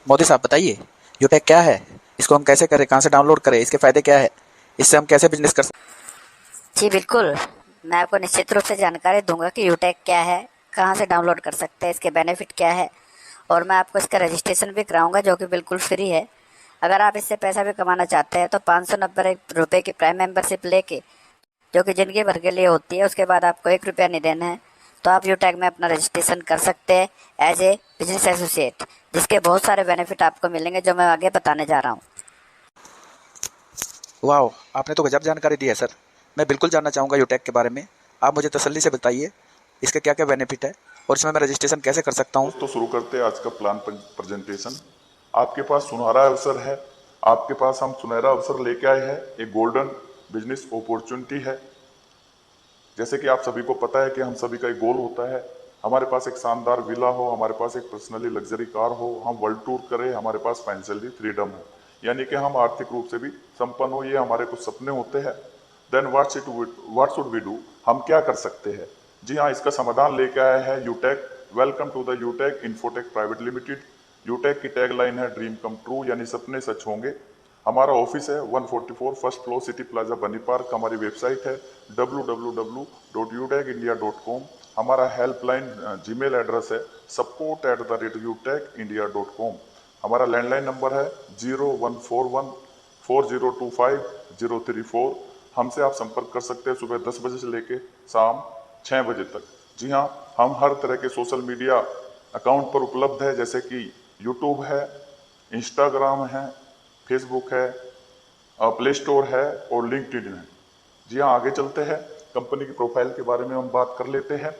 मोदी साहब बताइए, यूटेक क्या है? इसको हम कैसे करें? कहाँ से डाउनलोड करें? इसके फायदे क्या है? इससे हम कैसे बिजनेस कर सकते जी बिल्कुल, मैं आपको निश्चित रूप से जानकारी दूंगा कि यूटेक क्या है, कहाँ से डाउनलोड कर सकते हैं, इसके बेनिफिट क्या है। और मैं आपको इसका रजिस्ट्रेशन भी कराऊंगा जो कि बिल्कुल फ्री है। अगर आप इससे पैसा भी कमाना चाहते हैं तो 590 रुपये की प्राइम मेंबरशिप लेके, जो कि जिंदगी भर के लिए होती है, उसके बाद आपको 1 रुपया नहीं देना है, तो आप यूटेक में अपना रजिस्ट्रेशन कर सकते हैं एज ए बिजनेस एसोसिएट, जिसके बहुत सारे बेनिफिट आपको मिलेंगे जो मैं आगे बताने जा रहा हूँ। हैं? वाह, आपने तो गजब जानकारी दी है सर। मैं बिल्कुल जानना चाहूँगा यूटेक के बारे में। आप मुझे तसल्ली से बताइए, इसके क्या क्या बेनिफिट है और इसमें मैं रजिस्ट्रेशन कैसे कर सकता हूँ? दोस्तों, शुरू करते हैं आज का प्लान प्रेजेंटेशन। आपके पास सुनहरा अवसर है। आपके पास हम सुनहरा अवसर लेके आए हैं। एक गोल्डन बिजनेस अपॉर्चुनिटी है। जैसे कि आप सभी को पता है कि हम सभी का एक गोल होता है, हमारे पास एक शानदार विला हो, हमारे पास एक पर्सनली लग्जरी कार हो, हम वर्ल्ड टूर करें, हमारे पास फाइनेंशियली फ्रीडम हो, यानी कि हम आर्थिक रूप से भी संपन्न हो। ये हमारे कुछ सपने होते हैं। Then what should we do? हम क्या कर सकते हैं? जी हाँ, इसका समाधान लेके आया है Utech. Welcome to the Utech Infotech Private Limited. Utech की टैगलाइन है ड्रीम कम ट्रू, यानी सपने सच होंगे। हमारा ऑफिस है 144 फर्स्ट फ्लोर सिटी प्लाजा बनी पार्क। हमारी वेबसाइट है www.utechindia.com। हमारा हेल्पलाइन जीमेल एड्रेस है support@utechindia.com। हमारा लैंडलाइन नंबर है 0141 4025 034। हमसे आप संपर्क कर सकते हैं सुबह 10 बजे से लेके शाम 6 बजे तक। जी हाँ, हम हर तरह के सोशल मीडिया अकाउंट पर उपलब्ध है, जैसे कि यूट्यूब है, इंस्टाग्राम है, फेसबुक है, प्ले स्टोर है और लिंक्डइन है। जी हाँ, आगे चलते हैं। कंपनी की प्रोफाइल के बारे में हम बात कर लेते हैं।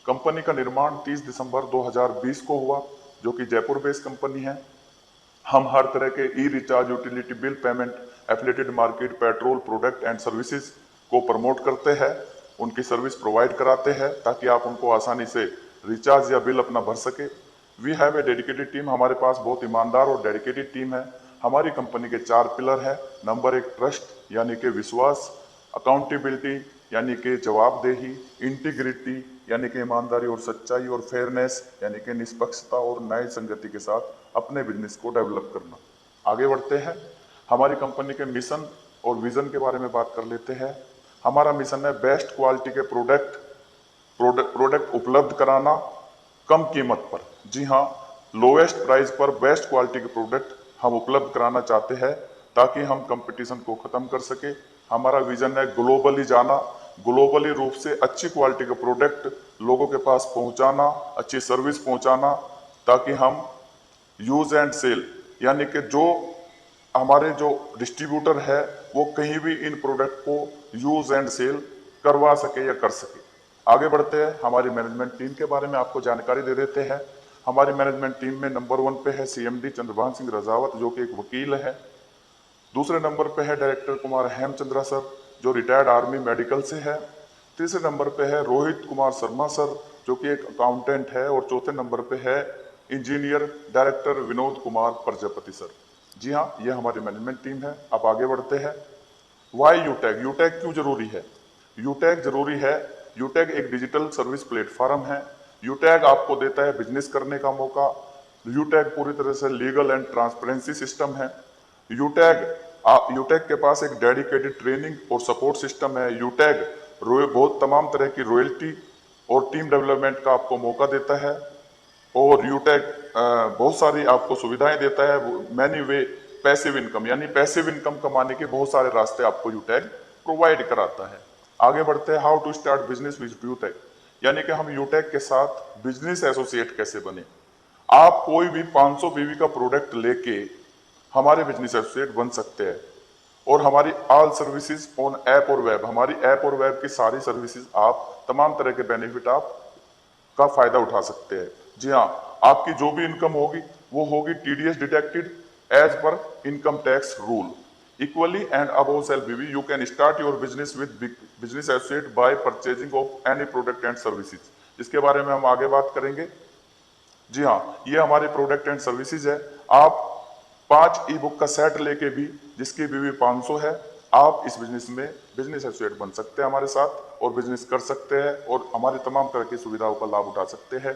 कंपनी का निर्माण 30 दिसंबर 2020 को हुआ, जो कि जयपुर बेस्ड कंपनी है। हम हर तरह के e recharge, utility bill payment, affiliated market, petrol product and services को प्रमोट करते हैं, उनकी सर्विस प्रोवाइड कराते हैं ताकि आप उनको आसानी से रिचार्ज या बिल अपना भर सके। We have a dedicated team. हमारे पास बहुत ईमानदार और डेडिकेटेड टीम है। हमारी कंपनी के 4 पिलर है। नंबर 1 ट्रस्ट, यानी कि विश्वास। अकाउंटेबिलिटी, यानी कि जवाबदेही। इंटीग्रिटी, यानी कि ईमानदारी और सच्चाई। और फेयरनेस, यानी कि निष्पक्षता और न्याय संगति के साथ अपने बिजनेस को डेवलप करना। आगे बढ़ते हैं। हमारी कंपनी के मिशन और विजन के बारे में बात कर लेते हैं। हमारा मिशन है बेस्ट क्वालिटी के प्रोडक्ट उपलब्ध कराना कम कीमत पर। जी हाँ, लोएस्ट प्राइस पर बेस्ट क्वालिटी के प्रोडक्ट हम उपलब्ध कराना चाहते हैं ताकि हम कंपटीशन को खत्म कर सके। हमारा विजन है ग्लोबली जाना, ग्लोबली रूप से अच्छी क्वालिटी के प्रोडक्ट लोगों के पास पहुंचाना, अच्छी सर्विस पहुंचाना, ताकि हम यूज एंड सेल, यानी कि जो हमारे जो डिस्ट्रीब्यूटर है वो कहीं भी इन प्रोडक्ट को यूज एंड सेल करवा सके या कर सके। आगे बढ़ते हैं। हमारी मैनेजमेंट टीम के बारे में आपको जानकारी दे देते हैं। हमारी मैनेजमेंट टीम में नंबर 1 पे है सीएमडी चंद्रभान सिंह रजावत, जो कि एक वकील है। दूसरे नंबर पे है डायरेक्टर कुमार हेमचंद्रा सर, जो रिटायर्ड आर्मी मेडिकल से है। तीसरे नंबर पे है रोहित कुमार शर्मा सर, जो कि एक अकाउंटेंट है। और चौथे नंबर पे है engineer director Vinod Kumar Prajapati sir. जी हाँ, ये हमारी मैनेजमेंट टीम है। अब आगे बढ़ते हैं। वाई यूटैग? यूटैग क्यों जरूरी है? यूटैग जरूरी है। यूटैग एक डिजिटल सर्विस प्लेटफॉर्म है। यूटैग आपको देता है बिजनेस करने का मौका। यूटैग पूरी तरह से लीगल एंड ट्रांसपेरेंसी सिस्टम है। यूटैग यूटैग के पास एक डेडिकेटेड ट्रेनिंग और सपोर्ट सिस्टम है। यूटैग बहुत तमाम तरह की रॉयल्टी और टीम डेवलपमेंट का आपको मौका देता है। और यूटेक बहुत सारी आपको सुविधाएं देता है। मैनी वे पैसिव इनकम, यानी पैसिव इनकम कमाने के बहुत सारे रास्ते आपको यूटेक प्रोवाइड कराता है। आगे बढ़ते हैं। How to start business with Utech, यानी कि हम यूटेक के साथ बिजनेस एसोसिएट कैसे बने। आप कोई भी 500 बीवी का प्रोडक्ट लेके हमारे बिजनेस एसोसिएट बन सकते हैं। और हमारी ऑल सर्विसेज ऑन ऐप और वेब, हमारी ऐप और वेब की सारी सर्विसेज, आप तमाम तरह के बेनिफिट आप का फायदा उठा सकते हैं। जी हाँ, आपकी जो भी इनकम होगी वो होगी TDS deducted as per income tax rule. Equally and above sale you can start your business with business associate by purchasing of any product and services. इसके बारे में हम आगे बात करेंगे। जी हाँ, ये हमारे प्रोडक्ट एंड सर्विसेज है। आप 5 ई बुक का सेट लेके भी, जिसकी बीवी 500 है, आप इस बिजनेस में बिजनेस एसोसिएट बन सकते हैं हमारे साथ और बिजनेस कर सकते हैं और हमारी तमाम तरह की सुविधाओं का लाभ उठा सकते हैं।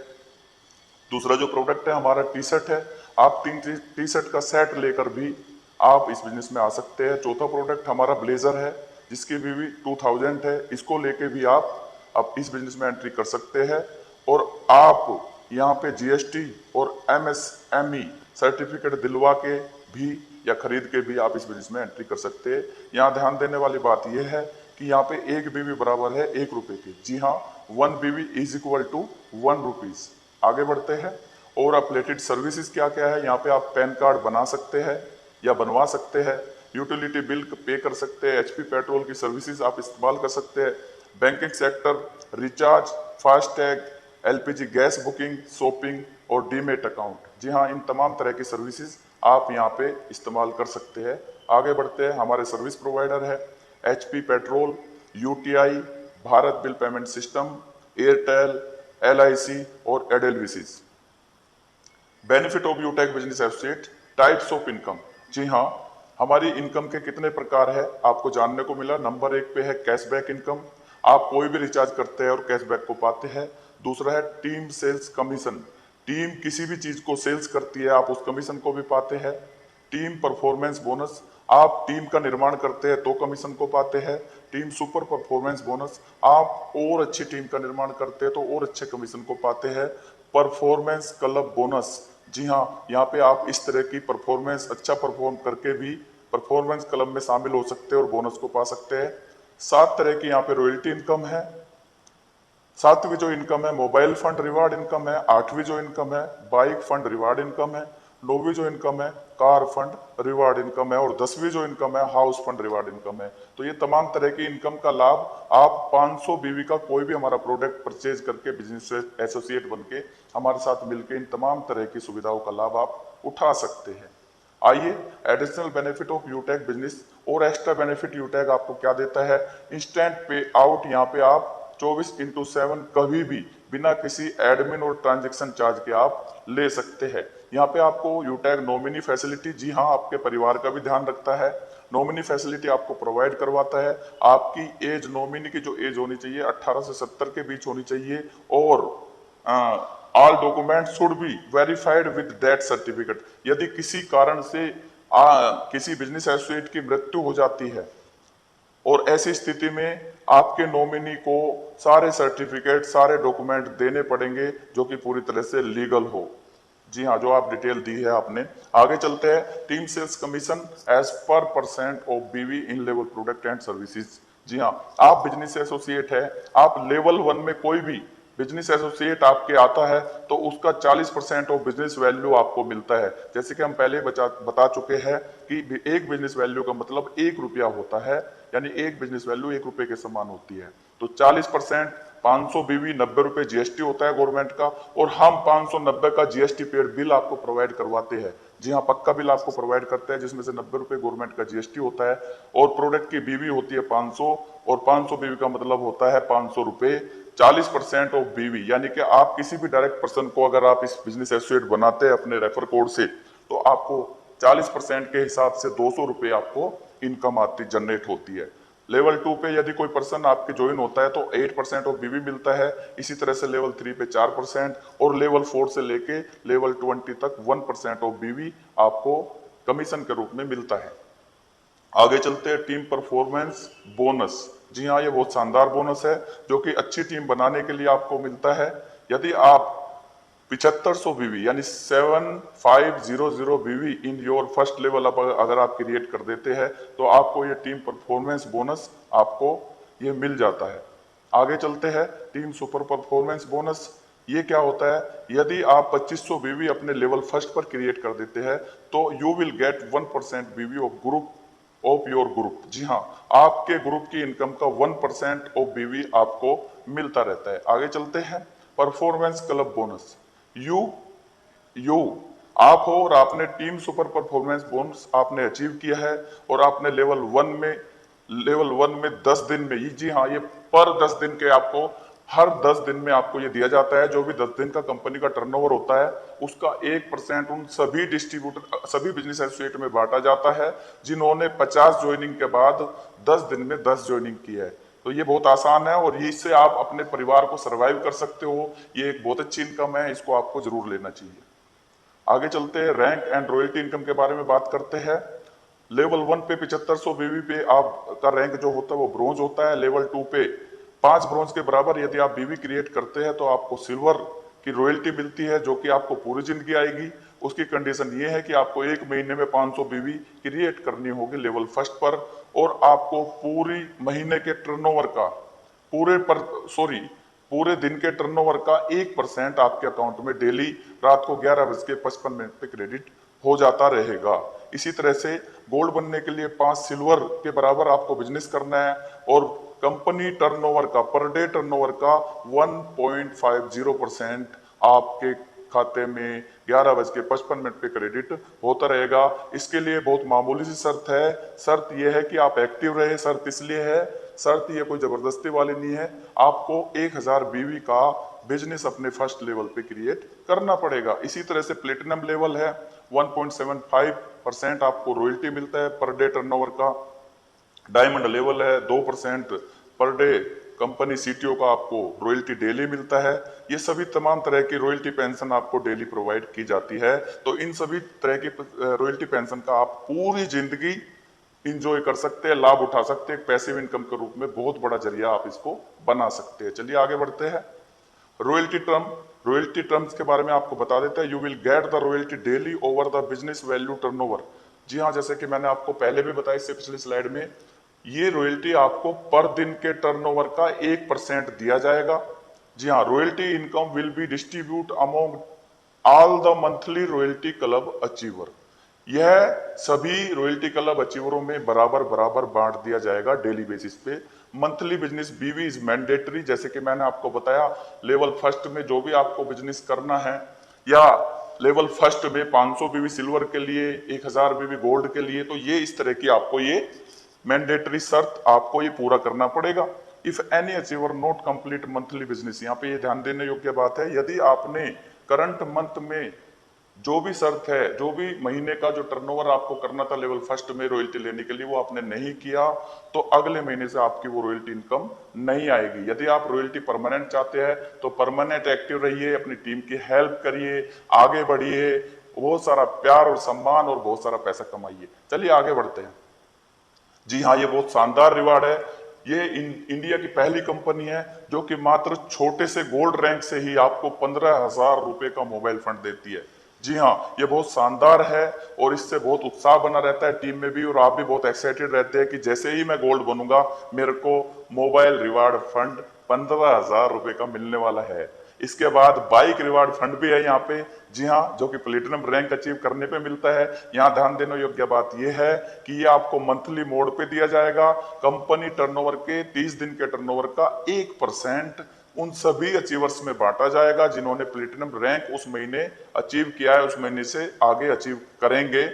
दूसरा जो प्रोडक्ट है हमारा टी शर्ट है। आप 3 टी शर्ट का सेट लेकर भी आप इस बिजनेस में आ सकते हैं। चौथा प्रोडक्ट हमारा ब्लेजर है जिसकी भी 2000 है, इसको लेके भी आप इस बिजनेस में एंट्री कर सकते हैं। और आप यहाँ पे जीएसटी और एमएसएमई सर्टिफिकेट दिलवा के भी या खरीद के भी आप इस बिजनेस में एंट्री कर सकते हैं। यहाँ ध्यान देने वाली बात यह है कि यहाँ पे एक बीवी बराबर है 1 रुपए की। जी हाँ, 1 बीवी इज इक्वल टू 1 रुपीज। आगे बढ़ते हैं। और अपलेटेड सर्विसेज क्या क्या है, यहाँ पे आप पैन कार्ड बना सकते हैं या बनवा सकते हैं, यूटिलिटी बिल पे कर सकते हैं, एचपी पेट्रोल की सर्विसेज आप इस्तेमाल कर सकते हैं, banking sector, recharge, FASTag, LPG gas booking, shopping और डीमेट अकाउंट। जी हाँ, इन तमाम तरह की सर्विसेज आप यहाँ पे इस्तेमाल कर सकते हैं। आगे बढ़ते हैं। हमारे सर्विस प्रोवाइडर है HP petrol, UTI, Bharat bill payment system, Airtel, LIC और Edelweiss. Benefit of Utech business associate, types of income. जी हाँ, हमारी इनकम के कितने प्रकार है आपको जानने को मिला। नंबर 1 पे है कैशबैक इनकम, आप कोई भी रिचार्ज करते हैं और कैशबैक को पाते हैं। दूसरा है टीम सेल्स कमीशन, टीम किसी भी चीज को सेल्स करती है आप उस कमीशन को भी पाते हैं। टीम परफॉर्मेंस बोनस, आप टीम का निर्माण करते हैं तो कमीशन को पाते हैं। टीम सुपर परफॉर्मेंस बोनस, आप और अच्छी टीम का निर्माण करते हैं तो और अच्छे कमीशन को पाते हैं। परफॉर्मेंस क्लब बोनस, जी हाँ, यहाँ पे आप इस तरह की परफॉर्मेंस अच्छा परफॉर्म करके भी परफॉर्मेंस क्लब में शामिल हो सकते हैं और बोनस को पा सकते हैं। 7 तरह की यहाँ पे रॉयल्टी इनकम है। 7वीं जो इनकम है मोबाइल फंड रिवार्ड इनकम है। 8वीं जो इनकम है बाइक फंड रिवार्ड इनकम है। 9वीं जो इनकम है कार फंड रिवार्ड इनकम है। और 10वीं जो इनकम है हाउस फंड रिवार्ड इनकम है। तो ये तमाम तरह की इनकम का लाभ आप 500 बीवी का कोई भी हमारा प्रोडक्ट परचेज करके बिजनेस एसोसिएट बन के हमारे साथ मिलकर इन तमाम तरह की सुविधाओं का लाभ आप उठा सकते हैं। आइए, additional benefit of Utech business और एक्स्ट्रा बेनिफिट यूटेक आपको क्या देता है। इंस्टेंट पे आउट, यहाँ पे आप 24/7 कभी भी बिना किसी एडमिन और ट्रांजैक्शन चार्ज के आप ले सकते हैं। यहाँ पे आपको यूटेक नॉमिनी फैसिलिटी, जी हाँ, आपके परिवार का भी ध्यान रखता है। नॉमिनी फैसिलिटी आपको प्रोवाइड करवाता है। आपकी एज, नॉमिनी की जो एज होनी चाहिए 18 से 70 के बीच होनी चाहिए। और all document should be verified with death certificate. यदि किसी कारण से किसी बिजनेस एसोसिएट की मृत्यु हो जाती है और ऐसी स्थिति में आपके नॉमिनी को सारे सर्टिफिकेट, सारे डॉक्यूमेंट देने पड़ेंगे जो कि पूरी तरह से लीगल हो। जी हाँ, जो आप डिटेल दी है आपने। आगे चलते हैं। Team sales commission as per percent of BV in level product and services. जी हाँ, आप बिजनेस एसोसिएट है, आप लेवल 1 में कोई भी बिजनेस एसोसिएट आपके आता है तो उसका 40% ऑफ बिजनेस वैल्यू आपको मिलता है। जैसे कि हम पहले बता चुके हैं कि एक बिजनेस वैल्यू का मतलब 1 रुपया होता है, यानी एक बिजनेस वैल्यू 1 रुपए के समान होती है। तो 40% 500 बीवी 90 रुपए जीएसटी होता है गवर्नमेंट का, और हम 590 का जीएसटी पेड बिल आपको प्रोवाइड करवाते हैं। जी हाँ, पक्का बिल आपको प्रोवाइड करते हैं जिसमें से 90 रुपए गवर्नमेंट का जीएसटी होता है। और प्रोडक्ट की बीवी होती है 500, और 500 बीवी का मतलब होता है 500 रुपए। 40% ऑफ बीवी, यानी कि आप किसी भी डायरेक्ट पर्सन को अगर आप इस बिजनेस एसोसिएट बनाते हैं अपने रेफर कोड से, तो आपको 40% के हिसाब से 200 रुपए आपको इनकम आती जनरेट होती है। लेवल 2 पे यदि कोई पर्सन आपके ज्वाइन होता है तो 8% ऑफ बीवी मिलता है। इसी तरह से लेवल 3 पे 4%, और लेवल 4 से लेके लेवल 20 तक 1% ऑफ बीवी आपको कमीशन के रूप में मिलता है। आगे चलते हैं। Team performance bonus. जी हाँ, ये बहुत शानदार बोनस है जो कि अच्छी टीम बनाने के लिए आपको मिलता है। यदि आप 7500 बीवी यानी 7500 बीवी इन योर फर्स्ट लेवल अगर आप क्रिएट कर देते हैं तो आपको ये टीम परफॉर्मेंस बोनस आपको ये मिल जाता है। आगे चलते हैं। टीम सुपर परफॉर्मेंस बोनस, ये क्या होता है। यदि आप 2500 बीवी अपने लेवल फर्स्ट पर क्रिएट कर देते हैं तो you will get 1% BV of group of your group. जी हाँ, आपके ग्रुप की इनकम का 1% ऑफ बीवी आपको मिलता रहता है। आगे चलते हैं। परफॉर्मेंस क्लब बोनस, यू आप हो और आपने टीम सुपर परफॉर्मेंस बोनस आपने अचीव किया है और आपने लेवल 1 में 10 दिन में, जी हाँ, ये पर 10 दिन के आपको हर 10 दिन में आपको ये दिया जाता है। जो भी 10 दिन का कंपनी का टर्नओवर होता है उसका 1% उन सभी डिस्ट्रीब्यूटर, सभी बिजनेस एसोसिएट में बांटा जाता है जिन्होंने 50 ज्वाइनिंग के बाद 10 दिन में 10 ज्वाइनिंग की है। तो ये बहुत आसान है और ये इससे आप अपने परिवार को सर्वाइव कर सकते हो। ये एक बहुत अच्छी इनकम है, इसको आपको जरूर लेना चाहिए। आगे चलते हैं, रैंक एंड रॉयल्टी इनकम के बारे में बात करते हैं। लेवल 1 पे 7500 बीवी पे आपका रैंक जो होता है वो ब्रोंज होता है। लेवल 2 पे 5 ब्रोंज के बराबर यदि आप बीवी क्रिएट करते हैं तो आपको सिल्वर की रॉयल्टी मिलती है, जो कि आपको पूरी जिंदगी आएगी। उसकी कंडीशन ये है कि आपको 1 महीने में 500 बीवी क्रिएट करनी होगी लेवल फर्स्ट पर, और आपको पूरी महीने के टर्नओवर का पूरे दिन के टर्नओवर का 1% आपके अकाउंट में डेली रात को 11:55 पे क्रेडिट हो जाता रहेगा। इसी तरह से गोल्ड बनने के लिए 5 सिल्वर के बराबर आपको बिजनेस करना है, और कंपनी टर्नओवर का पर डे टर्नओवर का 1.50% आपके खाते में 11:55 पे क्रेडिट होता रहेगा। इसके लिए बहुत मामूली सी शर्त है। शर्त यह है कि आप एक्टिव रहे। शर्त इसलिए है, शर्त ये कोई जबरदस्ती वाली नहीं है, आपको 1000 बीवी का बिजनेस अपने फर्स्ट लेवल पे क्रिएट करना पड़ेगा। इसी तरह से प्लेटिनम लेवल है, 1.75% आपको रॉयल्टी मिलता है पर डे टर्नओवर का। डायमंड लेवल है, 2% पर डे कंपनी सीटीओ का आपको रॉयल्टी डेली मिलता है। ये सभी तमाम तरह की रॉयल्टी पेंशन आपको डेली प्रोवाइड की जाती है। तो इन सभी तरह की रॉयल्टी पेंशन का आप पूरी जिंदगी इंजॉय कर सकते हैं, लाभ उठा सकते हैं। पैसिव इनकम के रूप में बहुत बड़ा जरिया आप इसको बना सकते हैं। चलिए आगे बढ़ते हैं। रॉयल्टी टर्म्स के बारे में आपको बता देते हैं। You will get the royalty daily over the business value turnover. जी हाँ, जैसे कि मैंने आपको पहले भी बताया इससे पिछली स्लाइड में, ये रॉयल्टी आपको पर दिन के टर्नओवर का 1% दिया जाएगा। जी हाँ, royalty income will be distribute among all the monthly royalty club achiever. यह सभी रॉयल्टी क्लब अचीवरों में बराबर बराबर बांट दिया जाएगा डेली बेसिस पे। मंथली बिजनेस बीवी इज मैंडेटरी। जैसे कि मैंने आपको बताया, लेवल फर्स्ट में जो भी आपको बिजनेस करना है, या लेवल फर्स्ट में 500 बीवी सिल्वर के लिए, 1000 बीवी गोल्ड के लिए, तो ये इस तरह की आपको ये मैंडेटरी शर्त आपको ये पूरा करना पड़ेगा। If any achiever not complete monthly business, यहाँ पे ये ध्यान देने योग्य बात है, यदि आपने करंट मंथ में जो भी शर्त है, जो भी महीने का जो टर्नओवर आपको करना था लेवल फर्स्ट में रॉयल्टी लेने के लिए, वो आपने नहीं किया, तो अगले महीने से आपकी वो रॉयल्टी इनकम नहीं आएगी। यदि आप रॉयल्टी परमानेंट चाहते हैं तो परमानेंट एक्टिव रहिए, अपनी टीम की हेल्प करिए, आगे बढ़िए, बहुत सारा प्यार और सम्मान और बहुत सारा पैसा कमाइए। चलिए आगे बढ़ते हैं। जी हाँ, ये बहुत शानदार रिवार्ड है। ये इंडिया की पहली कंपनी है जो कि मात्र छोटे से गोल्ड रैंक से ही आपको 15,000 रुपए का मोबाइल फंड देती है। जी हाँ, ये बहुत शानदार है और इससे बहुत उत्साह बना रहता है टीम में भी, और आप भी बहुत एक्साइटेड रहते हैं कि जैसे ही मैं गोल्ड बनूंगा मेरे को मोबाइल रिवार्ड फंड 15,000 रुपए का मिलने वाला है। इसके बाद बाइक रिवार्ड फंड भी है यहाँ पे। जी हाँ, जो कि प्लेटिनम रैंक अचीव करने पे मिलता है। यहाँ ध्यान देने योग्य बात यह है कि ये आपको मंथली मोड पे दिया जाएगा। कंपनी टर्नओवर के 30 दिन के टर्नओवर का 1% उन सभी अचीवर्स में बांटा जाएगा जिन्होंने प्लेटिनम रैंक उस महीने अचीव किया है, उस महीने से आगे अचीव करेंगे।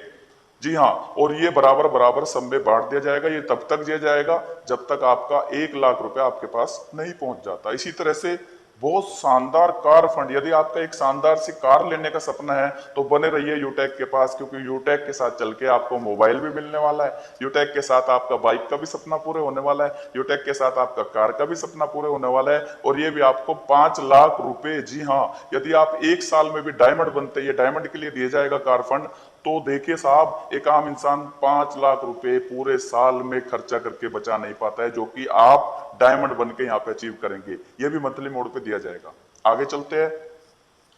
जी हाँ, और ये बराबर बराबर सब में बांट दिया जाएगा। ये तब तक दिया जाएगा जब तक आपका 1,00,000 रुपए आपके पास नहीं पहुंच जाता। इसी तरह से बहुत शानदार कार फंड, यदि आपका एक शानदार सी कार लेने का सपना है तो बने रहिए यूटेक के पास, क्योंकि यूटेक के साथ चल के आपको मोबाइल भी मिलने वाला है, यूटेक के साथ आपका बाइक का भी सपना पूरे होने वाला है, यूटेक के साथ आपका कार का भी सपना पूरे होने वाला है, और ये भी आपको 5,00,000 रुपए। जी हाँ, यदि आप 1 साल में भी डायमंड बनते, ये डायमंड के लिए दिया जाएगा कार फंड, तो देखिए साहब, एक आम इंसान 5,00,000 रुपए पूरे साल में खर्चा करके बचा नहीं पाता है, जो कि आप डायमंड बन के यहाँ पे अचीव करेंगे। ये भी मंथली मोड पे दिया जाएगा। आगे चलते हैं।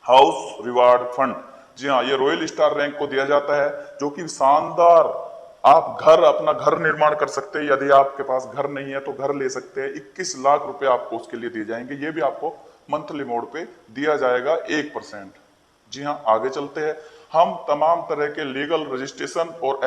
House reward fund. जी हाँ, ये रॉयल स्टार रैंक को दिया जाता है, जो कि शानदार, आप अपना घर निर्माण कर सकते हैं। यदि आपके पास घर नहीं है तो घर ले सकते हैं। 21,00,000 रुपए आपको उसके लिए दिए जाएंगे। ये भी आपको मंथली मोड पे दिया जाएगा 1%। जी हाँ, आगे चलते हैं। हम तमाम तरह के लीगल रजिस्ट्रेशन और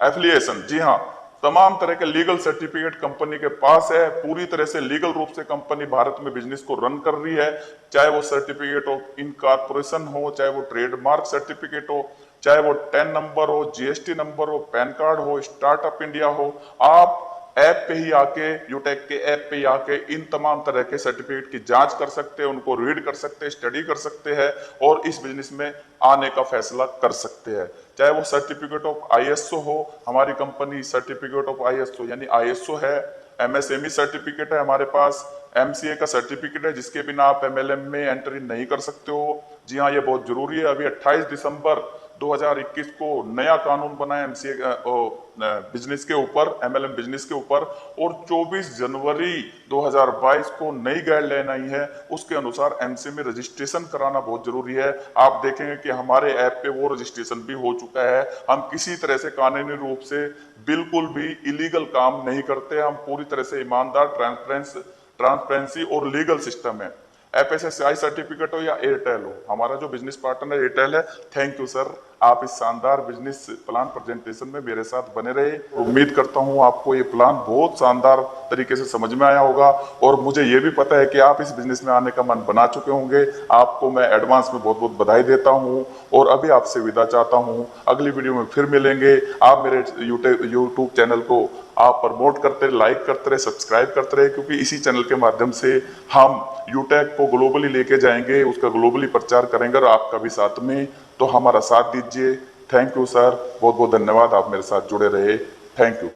एफिलिएशन, जी हाँ, तमाम तरह के लीगल सर्टिफिकेट कंपनी के पास है। पूरी तरह से लीगल रूप से कंपनी भारत में बिजनेस को रन कर रही है, चाहे वो सर्टिफिकेट ऑफ इनकॉर्पोरेशन हो, चाहे वो ट्रेडमार्क सर्टिफिकेट हो, चाहे वो 10 नंबर हो, जीएसटी नंबर हो, पैन कार्ड हो, स्टार्टअप इंडिया हो। आप ऐप पे ही आके, यूटेक के ऐप पे ही आके इन तमाम तरह के सर्टिफिकेट की जांच कर सकते हैं, उनको रीड कर सकते हैं, स्टडी कर सकते हैं और इस बिजनेस में आने का फैसला कर सकते हैं। चाहे वो सर्टिफिकेट ऑफ आईएसओ हो, हमारी कंपनी सर्टिफिकेट ऑफ आईएसओ यानी आईएसओ है, MSME सर्टिफिकेट है हमारे पास, MCA का सर्टिफिकेट है जिसके बिना आप MLM में एंट्री नहीं कर सकते हो। जी हाँ, ये बहुत जरूरी है। अभी 28 दिसंबर 2021 को नया कानून बना है MCA बिजनेस के ऊपर, MLM बिजनेस के ऊपर, और 24 जनवरी 2022 को नई गाइडलाइन आई है। उसके अनुसार MCA में रजिस्ट्रेशन कराना बहुत जरूरी है। आप देखेंगे कि हमारे ऐप पे वो रजिस्ट्रेशन भी हो चुका है। हम किसी तरह से कानूनी रूप से बिल्कुल भी इलीगल काम नहीं करते। हम पूरी तरह से ईमानदार, ट्रांसपेरेंसी और लीगल सिस्टम है। FSSAI सर्टिफिकेट हो या एयरटेल हो, हमारा जो बिजनेस पार्टनर एयरटेल है। थैंक यू सर, आप इस शानदार बिजनेस प्लान प्रेजेंटेशन में मेरे साथ बने रहे। उम्मीद करता हूं आपको ये प्लान बहुत शानदार तरीके से समझ में आया होगा, और मुझे ये भी पता है कि आप इस बिजनेस में आने का मन बना चुके होंगे। आपको मैं एडवांस में बहुत बहुत बधाई देता हूं, और अभी आपसे विदा चाहता हूं। अगली वीडियो में फिर मिलेंगे। आप मेरे यूट्यूब चैनल को आप प्रमोट करते रहे, लाइक करते रहे, सब्सक्राइब करते रहे, क्योंकि इसी चैनल के माध्यम से हम यूटेक को ग्लोबली लेके जाएंगे, उसका ग्लोबली प्रचार करेंगे, और आपका भी साथ में। तो हमारा साथ दीजिए। थैंक यू सर, बहुत बहुत धन्यवाद, आप मेरे साथ जुड़े रहे। Thank you.